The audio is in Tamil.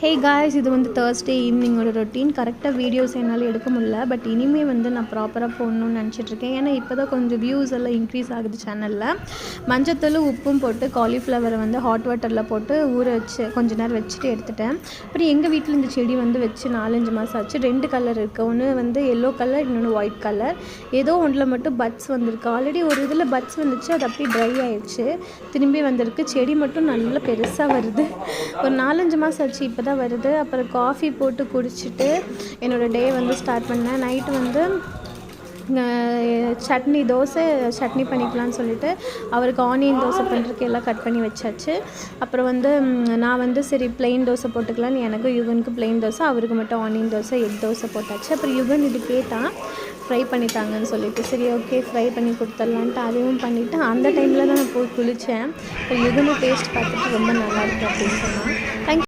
ஹே காய்ஸ், இது வந்து தேர்ஸ்டே ஈவினிங்கோட ரொட்டீன். கரெக்டாக வீடியோஸ் என்னால் எடுக்க முடியல. பட் இனிமேல் வந்து நான் ப்ராப்பராக போடணும்னு நினச்சிட்ருக்கேன். ஏன்னா இப்போ தான் கொஞ்சம் வியூஸ் எல்லாம் இன்க்ரீஸ் ஆகுது சேனலில். மஞ்சத்தூள் உப்பும் போட்டு காலிஃப்ளவரை வந்து ஹாட் வாட்டரில் போட்டு ஊற வச்சு கொஞ்ச நேரம் வச்சுட்டு எடுத்துட்டேன். அப்புறம் எங்கள் வீட்டில் இந்த செடி வந்து வச்சு 4-5 மாதம் ஆச்சு. 2 கலர் இருக்குது. ஒன்று வந்து எல்லோ கலர், இன்னொன்று ஒயிட் கலர். ஏதோ ஒன்றில் மட்டும் பட்ஸ் வந்திருக்கு. ஆல்ரெடி ஒரு இதில் பட்ஸ் வந்துச்சு, அது அப்படியே ட்ரை ஆயிடுச்சு. திரும்பி வந்திருக்கு. செடி மட்டும் நல்லா பெருசாக வருது. ஒரு 4-5 மாதம் ஆச்சு, இப்போ தான் வருது. அப்புறம் காஃபி போட்டு குடிச்சிட்டு என்னோடய டே வந்து ஸ்டார்ட் பண்ணேன். நைட்டு வந்து தோசை சட்னி பண்ணிக்கலான்னு சொல்லிட்டு அவருக்கு ஆனியன் தோசை பண்ணுறதுக்கு எல்லாம் கட் பண்ணி வச்சாச்சு. அப்புறம் வந்து நான் வந்து சரி ப்ளெயின் தோசை போட்டுக்கலான்னு எனக்கு யுகனுக்கு ப்ளெயின் தோசை, அவருக்கு மட்டும் ஆனியன் தோசை எக் தோசை போட்டாச்சு. அப்புறம் யுகன் இது கேட்டான் ஃப்ரை பண்ணித்தாங்கன்னு சொல்லிட்டு, சரி ஓகே ஃப்ரை பண்ணி கொடுத்துட்லான்ட்டு அதுவும் பண்ணிவிட்டு அந்த டைமில் தான் நான் போய் குளித்தேன். அப்புறம் யுகனும் டேஸ்ட் பார்த்துட்டு ரொம்ப நல்லாயிருக்கு அப்படின்னு சொன்னான். தேங்க்யூ.